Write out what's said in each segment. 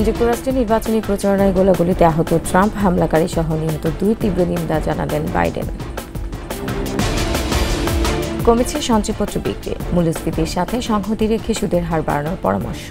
যুক্তরাষ্ট্রের নির্বাচনী প্রচারণায় গোলাগুলিতে আহত ট্রাম্প, হামলাকারী সহ নিহত 2 তীব্র নিন্দা জানালেন বাইডেন। কমেছে সঞ্চয়পত্র বিক্রি, মূল্যস্ফীতির সাথে সংহতি রেখে সুদের হার বাড়ানোর পরামর্শ।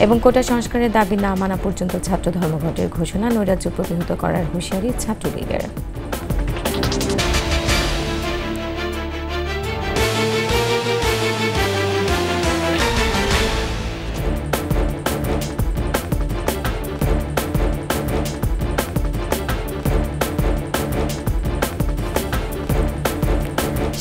এবং কোটা সংস্কারের দাবি না মানা পর্যন্ত ছাত্র ধর্মঘটের ঘোষণা, নৈরাজ্য প্রতিহত করার হুঁশিয়ারি ছাত্রলীগের।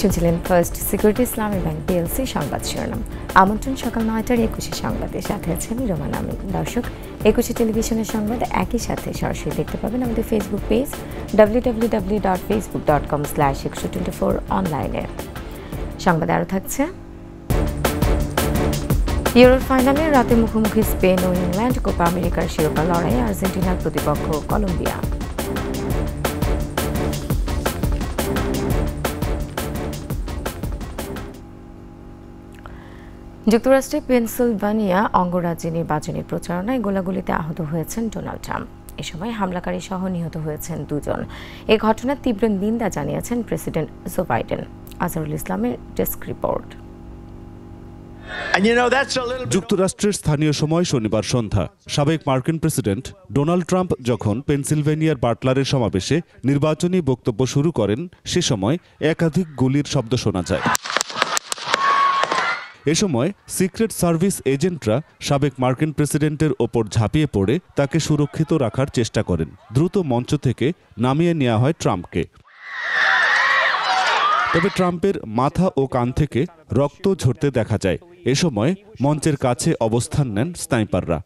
শুনছিলেন ফার্স্ট সিকিউরিটি ইসলামী ব্যাংক পিএলসি সংবাদ শিরোনাম। আমন্ত্রণ সকাল 9টার 21 সংবাদের সাথে আছেন রোমান আমিন। দর্শক, 21 টেলিভিশনের সংবাদ একই সাথে সরাসরি দেখতে পাবেন আমাদের ফেসবুক পেজ www.facebook.com/124 অনলাইনে। সংবাদে আরও থাকছে, ইউরোর ফাইনালে রাতে মুখোমুখি স্পেন ও ইংল্যান্ড, কোপা আমেরিকার শিরোপা লড়াই, আর্জেন্টিনার প্রতিপক্ষ কলম্বিয়া। যুক্তরাষ্ট্রের পেনসিলভানিয়া অঙ্গরাজ্যে নির্বাচনী প্রচারণায় গোলাগুলিতে আহত হয়েছেন ডোনাল্ড ট্রাম্প। এ সময় হামলাকারী সহ নিহত হয়েছেন 2 জন। এ ঘটনার তীব্র নিন্দা জানিয়েছেন প্রেসিডেন্ট জো বাইডেন। আজহারুল ইসলামের ডেস্ক রিপোর্ট। যুক্তরাষ্ট্রের স্থানীয় সময় শনিবার সন্ধ্যা সাবেক মার্কিন প্রেসিডেন্ট ডোনাল্ড ট্রাম্প যখন পেনসিলভেনিয়ার বাটলারের সমাবেশে নির্বাচনী বক্তব্য শুরু করেন, সে সময় একাধিক গুলির শব্দ শোনা যায়। এ সময় সিক্রেট সার্ভিস এজেন্টরা সাবেক মার্কিন প্রেসিডেন্টের ওপর ঝাঁপিয়ে পড়ে তাকে সুরক্ষিত রাখার চেষ্টা করেন। দ্রুত মঞ্চ থেকে নামিয়ে নেওয়া হয় ট্রাম্পকে। তবে ট্রাম্পের মাথা ও কান থেকে রক্ত ঝরতে দেখা যায়। এ সময় মঞ্চের কাছে অবস্থান নেন স্নাইপাররা।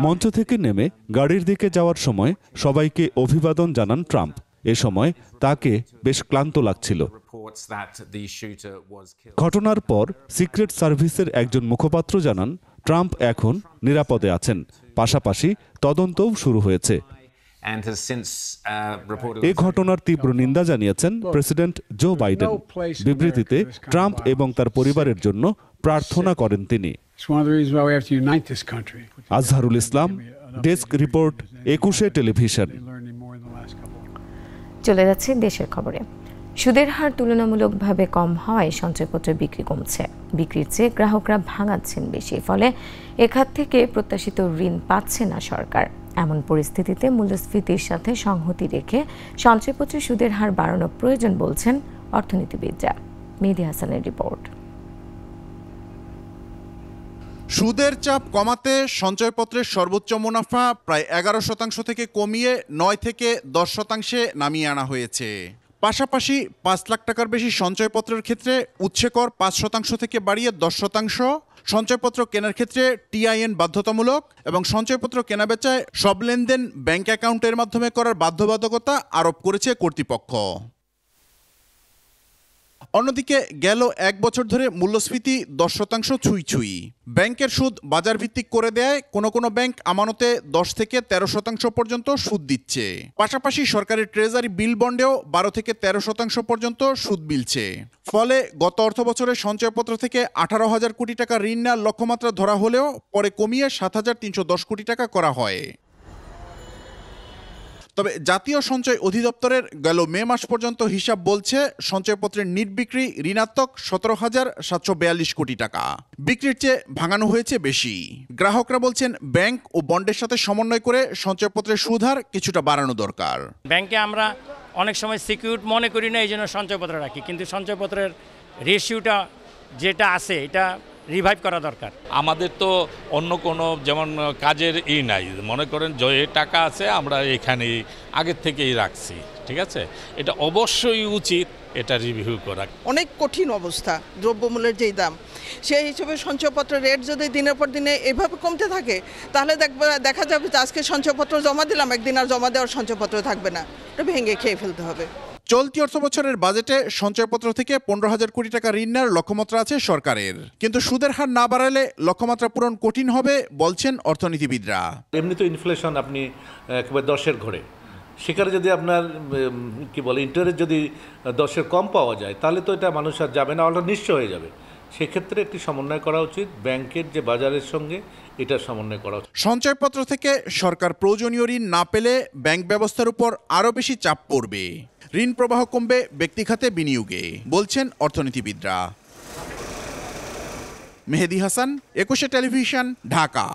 মঞ্চ থেকে নেমে গাড়ির দিকে যাওয়ার সময় সবাইকে অভিবাদন জানান ট্রাম্প। এ সময় তাকে বেশ ক্লান্ত লাগছিল। ঘটনার পর সিক্রেট সার্ভিসের একজন মুখপাত্র জানান, ট্রাম্প এখন নিরাপদে আছেন, পাশাপাশি তদন্তও শুরু হয়েছে। এ ঘটনার তীব্র নিন্দা জানিয়েছেন প্রেসিডেন্ট জো বাইডেন। বিবৃতিতে ট্রাম্প এবং তার পরিবারের জন্য প্রার্থনা করেন তিনি। Azharul Islam, desk report, 21 television. চলে যাচ্ছে দেশের খবরে। সুদের হার তুলনামূলকভাবে কম হওয়ায় সঞ্চয়পত্রের বিক্রি কমছে। বিক্রির চেয়ে গ্রাহকরা ভাঙাচ্ছেন বেশি, ফলে এ খাত থেকে প্রত্যাশিত ঋণ পাচ্ছে না সরকার। এমন পরিস্থিতিতে মূল্যস্ফীতির সাথে সংহতি রেখে সঞ্চয়পত্রের সুদের হার বাড়ানো প্রয়োজন বলছেন অর্থনীতিবিদরা। মেহেদী হাসানের রিপোর্ট। সুদের চাপ কমাতে সঞ্চয়পত্রের সর্বোচ্চ মুনাফা প্রায় 11% থেকে কমিয়ে 9 থেকে 10% নামিয়ে আনা হয়েছে। পাশাপাশি 5 লাখ টাকার বেশি সঞ্চয়পত্রের ক্ষেত্রে উৎসেকর 5% থেকে বাড়িয়ে 10%, সঞ্চয়পত্র কেনার ক্ষেত্রে টিআইএন বাধ্যতামূলক এবং সঞ্চয়পত্র কেনাবেচায় সব লেনদেন ব্যাংক অ্যাকাউন্টের মাধ্যমে করার বাধ্যবাধকতা আরোপ করেছে কর্তৃপক্ষ। অন্যদিকে গেল 1 বছর ধরে মূল্যস্ফীতি 10% ছুঁই। ব্যাংকের সুদ বাজার ভিত্তিক করে দেয় কোনো কোনো ব্যাংক আমানতে 10 থেকে 13% পর্যন্ত সুদ দিচ্ছে। পাশাপাশি সরকারের ট্রেজারি বিল বন্ডেও 12 থেকে 13% পর্যন্ত সুদ মিলছে। ফলে গত অর্থবছরে সঞ্চয়পত্র থেকে 18,000 কোটি টাকা ঋণ নেওয়ার লক্ষ্যমাত্রা ধরা হলেও পরে কমিয়ে 7,310 কোটি টাকা করা হয়। তবে জাতীয় সঞ্চয় অধিদপ্তরের গেল মে মাস পর্যন্ত হিসাব বলছে সঞ্চয়পত্রের নিট বিক্রি ঋণাত্মক 17,742 কোটি টাকা। বিক্রির চেয়ে ভাঙানো হয়েছে বেশি। গ্রাহকরা বলছেন ব্যাংক ও বন্ডের সাথে সমন্বয় করে সঞ্চয়পত্রের সুদ হার কিছুটা বাড়ানো দরকার। ব্যাংকে আমরা অনেক সময় সিকিউর মনে করি না, এই জন্য সঞ্চয়পত্র রাখি, কিন্তু সঞ্চয়পত্রের রেশিওটা যেটা আছে এটা রিভাইভ করা দরকার। আমাদের তো অন্য কোনো যেমন কাজের নাই, মনে করেন যে টাকা আছে আমরা এখানেই আগের থেকেই রাখছি, ঠিক আছে, এটা অবশ্যই উচিত এটা রিভিউ করা। অনেক কঠিন অবস্থা, দ্রব্যমূল্যের যেই দাম, সেই হিসেবে সঞ্চয়পত্রের রেট যদি দিনের পর দিনে এভাবে কমতে থাকে তাহলে দেখা যাবে যে আজকে সঞ্চয়পত্র জমা দিলাম, একদিন আর জমা দেওয়ার সঞ্চয়পত্র থাকবে না, এটা ভেঙে খেয়ে ফেলতে হবে। চলতি অর্থবছরের বাজেটে সঞ্চয়পত্র থেকে 15,000 কোটি টাকা ঋণ নেওয়ার লক্ষ্যমাত্রা আছে সরকারের, কিন্তু সুদের হার না বাড়ালে লক্ষ্যমাত্রা পূরণ কঠিন হবে বলছেন অর্থনীতিবিদরা। এমনি তো ইনফ্লেশন আপনি একেবারে 10-এর ঘরে, সেখানে যদি আপনার ইন্টারেস্ট যদি 10-এর কম পাওয়া যায় তাহলে তো এটা মানুষ আর যাবে না, ওটা নিশ্চয় হয়ে যাবে। সেক্ষেত্রে একটি সমন্বয় করা উচিত, ব্যাংকের যে বাজারের সঙ্গে এটা সমন্বয় করা উচিত। সঞ্চয়পত্র থেকে সরকার প্রয়োজনীয় ঋণ না পেলে ব্যাংক ব্যবস্থার উপর আরও বেশি চাপ পড়বে, ঋণ প্রবাহ কমবে ব্যক্তিখাতে বিনিয়োগে, বলছেন অর্থনীতিবিদরা। মেহেদী হাসান, 21 টেলিভিশন, ঢাকা।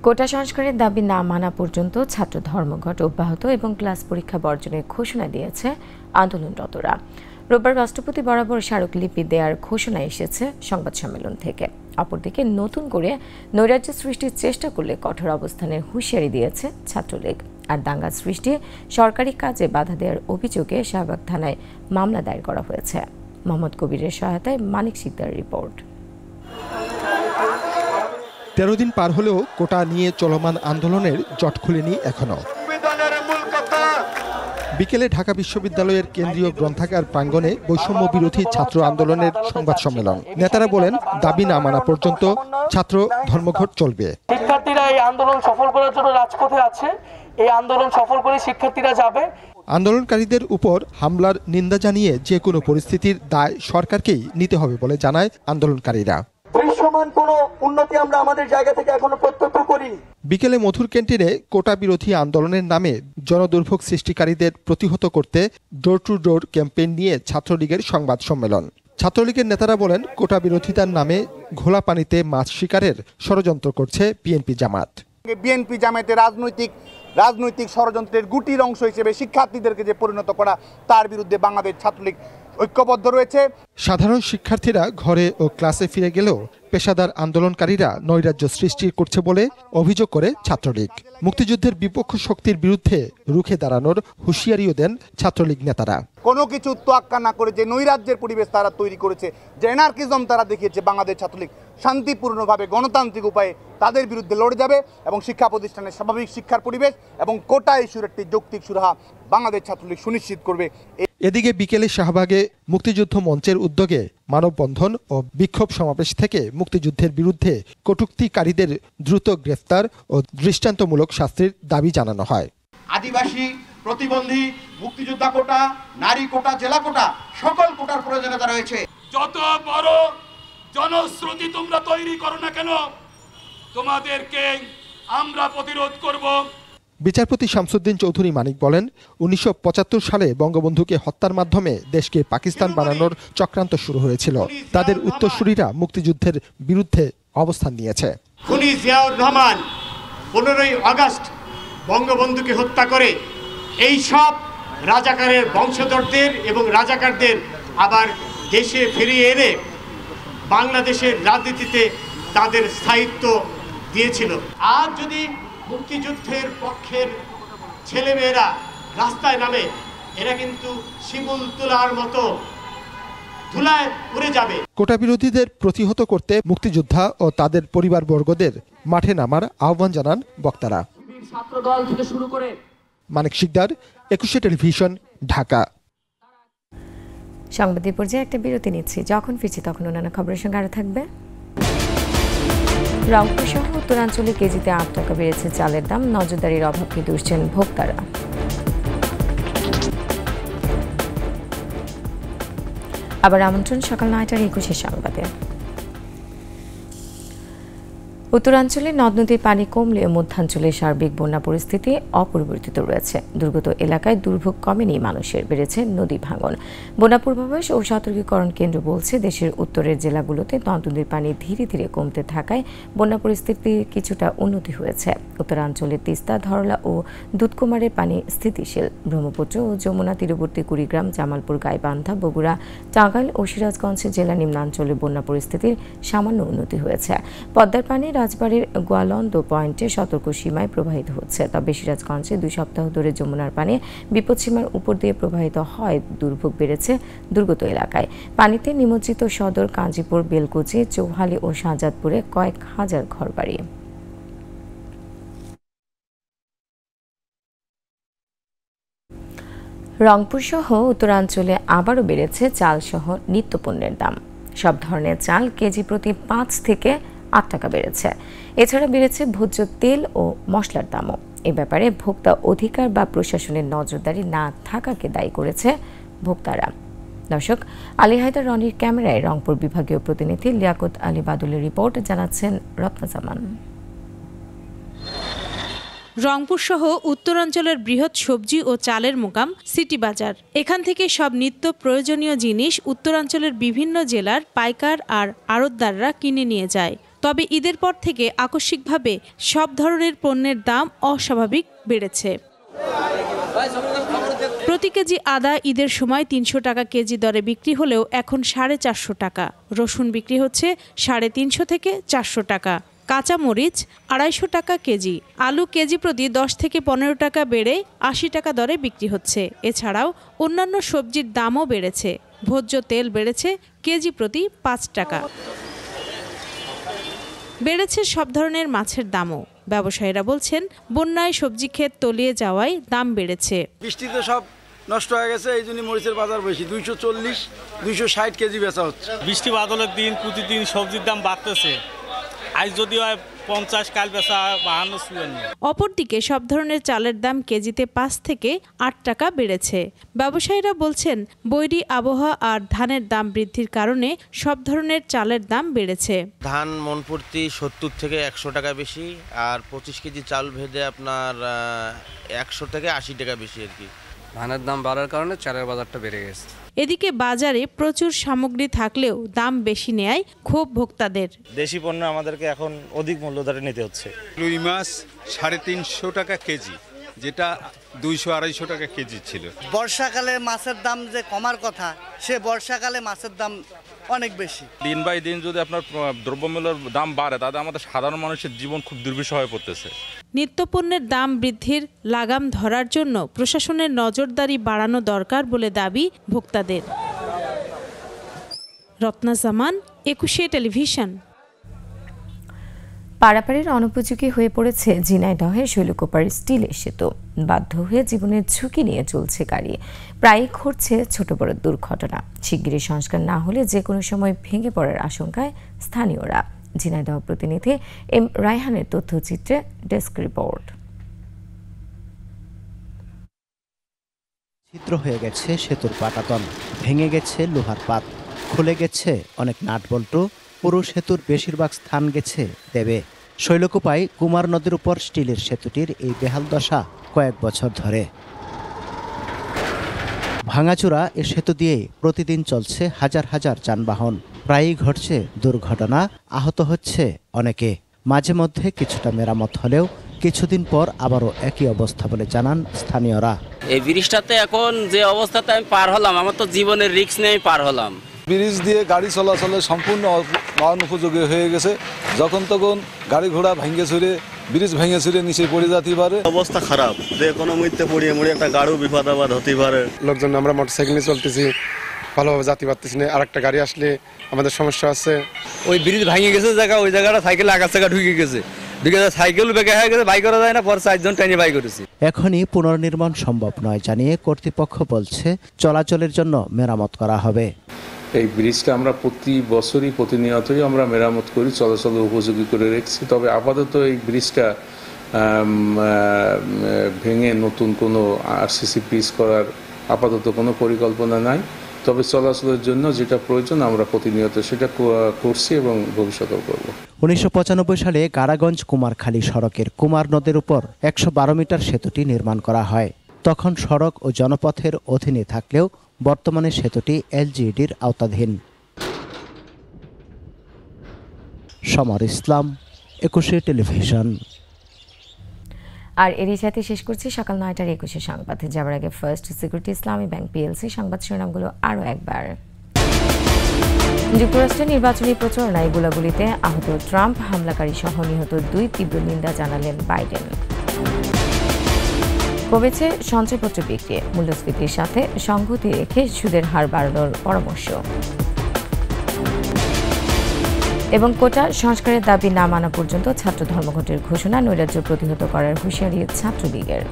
কোটা সংস্কারের দাবি না মানা পর্যন্ত ছাত্র ধর্মঘট অব্যাহত এবং ক্লাস পরীক্ষা বর্জনের ঘোষণা দিয়েছে আন্দোলনরতরা। রোববার রাষ্ট্রপতি বরাবর স্মারকলিপি দেওয়ার ঘোষণা এসেছে সংবাদ সম্মেলন থেকে। অপরদিকে নতুন করে নৈরাজ্য সৃষ্টির চেষ্টা করলে কঠোর অবস্থানের হুঁশিয়ারি দিয়েছে ছাত্রলীগ। আর দাঙ্গা সৃষ্টি, সরকারি কাজে বাধা দেওয়ার অভিযোগে শাহবাগ থানায় মামলা দায়ের করা হয়েছে। মোহাম্মদ কবিরের সহায়তায় মানিক সিকদারের রিপোর্ট। 13 দিন পার হলেও কোটা নিয়ে চলমান আন্দোলনের জট খুলেনি এখনো। বিকেলে ঢাকা বিশ্ববিদ্যালয়ের কেন্দ্রীয় গ্রন্থাগার প্রাঙ্গণে বৈষম্য বিরোধী ছাত্র আন্দোলনের সংবাদ সম্মেলন। নেতারা বলেন, দাবি না মানা পর্যন্ত ছাত্র ধর্মঘট চলবে। শিক্ষার্থীরা এই আন্দোলন সফল করার জন্য রাজপথে আছে, এই আন্দোলন সফল করে শিক্ষার্থীরা যাবে। আন্দোলনকারীদের উপর হামলার নিন্দা জানিয়ে যে কোনো পরিস্থিতির দায় সরকারকেই নিতে হবে বলে জানায় আন্দোলনকারীরা। দৃশ্যমান কোনো উন্নতি আমরা আমাদের জায়গা থেকে এখনো প্রত্যক্ষ করিনি। বিকেলে মধুর ক্যান্টিনে কোটা বিরোধী আন্দোলনের নামে জনদুর্ভোগ সৃষ্টিকারীদের প্রতিহত করতে ডোর টু ডোর ক্যাম্পেইন নিয়ে ছাত্রলীগের সংবাদ সম্মেলন। ছাত্রলীগের নেতারা বলেন, কোটা বিরোধিতার নামে ঘোলা পানিতে মাছ শিকারের ষড়যন্ত্র করছে বিএনপি জামাত। বিএনপি জামায়াতের রাজনৈতিক ষড়যন্ত্রের গুটির অংশ হিসেবে শিক্ষার্থীদেরকে যে পরিণত করা, তার বিরুদ্ধে বাংলাদেশ ছাত্রলীগ ঐক্যবদ্ধ রয়েছে। সাধারণ শিক্ষার্থীরা ঘরে ও ক্লাসে ফিরে গেলেও পেশাদার আন্দোলনকারীরা নৈরাজ্য সৃষ্টি করছে বলে অভিযোগ করে ছাত্রলীগ। মুক্তিযুদ্ধের বিপক্ষ শক্তির বিরুদ্ধে রুখে দাঁড়ানোর হুঁশিয়ারিও দেন ছাত্রলীগ নেতারা। কোনো কিছু তোয়াক্কা না করে যে নৈরাজ্যের পরিবেশ তারা তৈরি করেছে, যে এনার্কিজম তারা দেখিয়েছে, বাংলাদেশ ছাত্রলীগ শান্তিপূর্ণভাবে গণতান্ত্রিক উপায়ে তাদের বিরুদ্ধে লড়ে যাবে এবং শিক্ষা প্রতিষ্ঠানের স্বাভাবিক শিক্ষার পরিবেশ এবং কোটা ইস্যুর একটি যৌক্তিক সুরাহা বাংলাদেশ ছাত্রলীগ সুনিশ্চিত করবে। এদিকে বিকেলে শাহবাগে মুক্তিযুদ্ধ মঞ্চের উদ্যোগে মানববন্ধন ও বিক্ষোভ সমাবেশ থেকে মুক্তিযুদ্ধের বিরুদ্ধে কটূক্তিকারীদের দ্রুত গ্রেফতার ও দৃষ্টান্তমূলক শাস্তির দাবি জানানো হয়। আদিবাসী, প্রতিবন্ধী, মুক্তিযোদ্ধা কোটা, নারী কোটা, জেলা কোটা, সকল কোটার প্রয়োজনীয়তা রয়েছে। যত বড় জনশ্রুতি তোমরা তৈরি করো না কেন, তোমাদেরকে আমরা প্রতিরোধ করব। বিচারপতি শামসুদ্দিন চৌধুরী মানিক বলেন, 1975 সালে বঙ্গবন্ধুকে হত্যার মাধ্যমে দেশকে পাকিস্তান বানানোর চক্রান্ত শুরু হয়েছিল। তাদের উত্তরসূরিরা মুক্তিযুদ্ধের বিরুদ্ধে অবস্থান নিয়েছে। খুনি জিয়াউর রহমান 15ই আগস্ট বঙ্গবন্ধুকে হত্যা করে এই সব রাজাকারের বংশধরদের এবং রাজাকারদের আবার দেশে ফিরিয়ে এনে বাংলাদেশের রাজনীতিতে তাদের স্থায়িত্ব দিয়েছিল। আজ যদি মুক্তিযুদ্ধের পক্ষের ছেলেমেয়েরা রাস্তায় নামে, এরা কিন্তু শিমুল তোলার মতো ধুলায় উড়ে যাবে। কোটা বিরোধীদের প্রতিহত করতে মুক্তিযোদ্ধা ও তাদের পরিবারবর্গদের মাঠে নামার আহ্বান জানান বক্তারা। ছাত্রদল থেকে শুরু করে মানিক শিকদার, 21 টেলিভিশন, ঢাকা। সংবাদের পর্যায়ে একটা বিরতি নিচ্ছি, যখন ফিরছি তখন অন্যান্য খবরের সঙ্গে আরো থাকবে। রংপুর সহ উত্তরাঞ্চলে কেজিতে 8 টাকা বেড়েছে চালের দাম, নজরদারির অভাবকে দুষছেন ভোক্তারা। আবার আমন্ত্রণ সকাল 9টার 21 সংবাদে। উত্তরাঞ্চলে নদ নদীর পানি কমলেও মধ্যাঞ্চলে সার্বিক বন্যা পরিস্থিতি অপরিবর্তিত রয়েছে। দুর্গত এলাকায় দুর্ভোগ কমেনি মানুষের, বেড়েছে নদী ভাঙন। বন্যা পূর্বাভাস ও সতর্কীকরণ কেন্দ্র বলছে, দেশের উত্তরের জেলাগুলোতে নদ নদীর পানি ধীরে ধীরে কমতে থাকায় বন্যা পরিস্থিতি কিছুটা উন্নতি হয়েছে। উত্তরাঞ্চলে তিস্তা, ধরলা ও দুধকুমারের পানি স্থিতিশীল। ব্রহ্মপুত্র ও যমুনা তীরবর্তী কুড়িগ্রাম, জামালপুর, গাইবান্ধা, বগুড়া, টাঙ্গাইল ও সিরাজগঞ্জ জেলা নিম্নাঞ্চলে বন্যা পরিস্থিতির সামান্য উন্নতি হয়েছে। পদ্মার পানি রাজবাড়ীর গোয়ালন্দ পয়েন্টে সতর্ক সীমায় প্রবাহিত হচ্ছে, তবে সিরাজগঞ্জে 2 সপ্তাহ ধরে যমুনার পানি বিপদসীমার উপর দিয়ে প্রবাহিত হয় দুর্ভোগ বেড়েছে দুর্গত এলাকায়। পানিতে নিমজ্জিত সদর, কাঞ্জিপুর, বেলকুচি, চৌহালি ও শাহজাদপুরে কয়েক হাজার ঘরবাড়ি। রংপুর সহ উত্তরাঞ্চলে আবারও বেড়েছে চাল সহ নিত্যপণ্যের দাম। সব ধরনের চাল কেজি প্রতি 5 থেকে 8 টাকা বেড়েছে। এছাড়া বেড়েছে ভোজ্য তেল ও মশলার দামও। এ ব্যাপারে ভোক্তা অধিকার বা প্রশাসনের নজরদারি না থাকাকে দায়ী করেছে ভোক্তারা। দর্শক, আলী হায়দার রনির ক্যামেরায় রংপুর বিভাগীয় প্রতিনিধি লিয়াকত আলী বাদুলের রিপোর্ট, জানাচ্ছেন রত্নাজামান। রংপুর সহ উত্তরাঞ্চলের বৃহৎ সবজি ও চালের মোকাম সিটি বাজার। এখান থেকে সব নিত্য প্রয়োজনীয় জিনিস উত্তরাঞ্চলের বিভিন্ন জেলার পাইকার আর আড়তদাররা কিনে নিয়ে যায়। তবে ঈদের পর থেকে আকস্মিকভাবে সব ধরনের পণ্যের দাম অস্বাভাবিক বেড়েছে। প্রতি কেজি আদা ঈদের সময় ৩০০ টাকা কেজি দরে বিক্রি হলেও এখন 450 টাকা। রসুন বিক্রি হচ্ছে 350 থেকে 400 টাকা। কাঁচা মরিচ 250 টাকা কেজি। আলু কেজি প্রতি 10 থেকে 15 টাকা বেড়ে 80 টাকা দরে বিক্রি হচ্ছে। এছাড়াও অন্যান্য সবজির দামও বেড়েছে। ভোজ্য তেল বেড়েছে কেজি প্রতি 5 টাকা। বেড়েছে সব ধরনের মাছের দামও। ব্যবসায়ীরা বলছেন, বন্যায় সবজি ক্ষেত তলিয়ে যাওয়ায় দাম বেড়েছে। বৃষ্টিতে সব নষ্ট হয়ে গেছে, এই জন্য মরিচের বাজার বেশি। 240-260 কেজি বেচা হচ্ছে। বৃষ্টি বাদলের দিন প্রতিদিন সবজির দাম বাড়তেছে। আজ যদি হয় 50, কাল বেচা 52-54। অপরদিকে সব ধরনের চালের দাম কেজিতে 5 থেকে 8 টাকা বেড়েছে। ব্যবসায়ীরা বলছেন, বৈরী আবহাওয়া আর ধানের দাম বৃদ্ধির কারণে সব ধরনের চালের দাম বেড়েছে। ধান মন প্রতি 70 থেকে 100 টাকা বেশি, আর 25 কেজি চাল ভেদে আপনার 100 থেকে 80 টাকা বেশি আর কি। ধানের দাম বাড়ার কারণে চালের বাজারটা বেড়ে গেছে। এদিকে বাজারে প্রচুর সামগ্রী থাকলেও দাম বেশি নেয় ক্ষোভ ভোক্তাদের। দেশি পণ্য আমাদেরকে এখন অধিক মূল্য ধরে নিতে হচ্ছে। রুই মাছ 350 টাকা কেজি, যেটা 200-250 টাকা কেজি ছিল। বর্ষাকালে মাছের দাম যে কমার কথা, সে বর্ষাকালে মাছের দাম অনেক বেশি। দিন বাই দিন যদি আপনার দ্রব্যমূল্যের দাম বাড়ে, তাতে আমাদের সাধারণ মানুষের জীবন খুব দুর্বিষহ হয়ে পড়তেছে। নিত্যপণ্যের দাম বৃদ্ধির লাগাম ধরার জন্য প্রশাসনের নজরদারি বাড়ানো দরকার বলে দাবি ভোক্তাদের। রত্নাজামান, 21 টেলিভিশন। পারাপারের অনুপযোগী হয়ে পড়েছে ঝিনাইদহে শৈলকুপার স্টিলের সেতু। বাধ্য হয়ে জীবনের ঝুঁকি নিয়ে চলছে গাড়ি। প্রায়ই ঘটছে ছোট বড় দুর্ঘটনা। শিগগিরই সংস্কার না হলে যে কোনো সময় ভেঙে পড়ার আশঙ্কায় স্থানীয়রা। ঝিনাইদহ প্রতিনিধি এম রায়হানের তথ্যচিত্রে ডেস্ক রিপোর্ট। ছিদ্র হয়ে গেছে সেতুর পাটাতন, ভেঙে গেছে লোহার পাত, খুলে গেছে অনেক নাটবল্টু। পুরো সেতুর বেশিরভাগ স্থান গেছে দেবে। শৈলকুপায় কুমার নদীর উপর স্টিলের সেতুটির এই বেহাল দশা কয়েক বছর ধরে। ভাঙাচোরা এ সেতু দিয়ে প্রতিদিন চলছে হাজার হাজার যানবাহন। প্রায়ই ঘটছে দুর্ঘটনা, আহত হচ্ছে অনেকে। মাঝে মধ্যে কিছুটা মেরামত হলেও কিছুদিন পর আবারও একই অবস্থা বলে জানান স্থানীয়রা। এই ব্রিজটাতে এখন যে অবস্থাতে আমি পার হলাম, আমার তো জীবনের রিস্ক নিয়ে পার হলাম। ব্রিজ দিয়ে গাড়ি চলাচলে সম্পূর্ণ অনুপযোগী হয়ে গেছে। যখন তখন গাড়ি ঘোড়া ভেঙে ছুড়ে, ব্রিজ ভেঙে ছুড়ে নিচে পড়ে যেতে পারে। অবস্থা খারাপ, যে কোনো মুহূর্তে পড়িয়ে মুড়ে একটা গাড়িও বিপদ আপদ হতে পারে। লোকজন আমরা মোটরসাইকেল নিয়ে চলতেছি, ভালোভাবে যেতে পারতেছি না। আরেকটা গাড়ি আসলে আমাদের সমস্যা আছে। ওই ব্রিজ ভেঙে গেছে জায়গা, ওই জায়গাটা সাইকেল আগার জায়গা ঢুকে গেছে, সাইকেল বেঁকে হয়ে গেছে, বাইক করা যায় না। পর 4 জন টাইনে বাইক করেছি। এখনই পুনর্নির্মাণ সম্ভব নয় জানিয়ে কর্তৃপক্ষ বলছে চলাচলের জন্য মেরামত করা হবে। এই ব্রিজটা আমরা প্রতি বছরই প্রতিনিয়তই আমরা মেরামত করি, চলাচল উপযোগী করে রেখেছি। তবে আপাতত এই ব্রিজটা ভেঙে নতুন কোনো আরসিসি ব্রিজ করার আপাতত কোনো পরিকল্পনা নাই। তবে চলাচলের জন্য যেটা প্রয়োজন আমরা প্রতিনিয়ত সেটা করছি এবং ভবিষ্যতেও করব। 1995 সালে গাড়াগঞ্জ কুমারখালী সড়কের কুমার নদের উপর 112 মিটার সেতুটি নির্মাণ করা হয়। তখন সড়ক ও জনপথের অধীনে থাকলেও বর্তমানে সেতুটি এলজিইডির আওতাধীন। সমর ইসলাম, 21 টেলিভিশন। আর এরই সাথে শেষ করছি সকাল 9টার 21 সংবাদ। যাবার আগে ফার্স্ট সিকিউরিটি ইসলামী ব্যাংক পিএলসি সংবাদ শিরোনামগুলো আরও একবার। যুক্তরাষ্ট্রের নির্বাচনী প্রচারণায় গোলাগুলিতে আহত ট্রাম্প, হামলাকারী সহ নিহত 2 তীব্র নিন্দা জানালেন বাইডেন। কমেছে সঞ্চয়পত্র বিক্রি, মূল্যস্ফীতির সাথে সংগতি রেখে সুদের হার বাড়ানোর পরামর্শ। এবং কোটা সংস্কারের দাবি না মানা পর্যন্ত ছাত্র ধর্মঘটের ঘোষণা, নৈরাজ্য প্রতিহত করার হুঁশিয়ারি ছাত্রলীগের।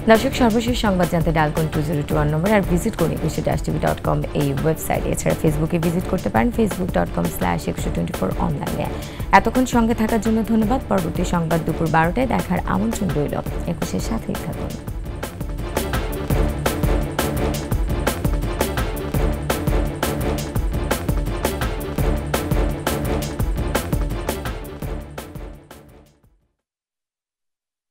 দর্শক, সর্বশেষ সংবাদ জানতে ডায়াল করুন 2021 নম্বর আর ভিজিট করুন 21tv.com এই ওয়েবসাইটে। এছাড়া ফেসবুকে ভিজিট করতে পারেন facebook.com/2124 অনলাইনে। এতক্ষণ সঙ্গে থাকার জন্য ধন্যবাদ। পরবর্তী সংবাদ দুপুর 12টায় দেখার আমন্ত্রণ রইল। 21-এর সাথেই থাকুন।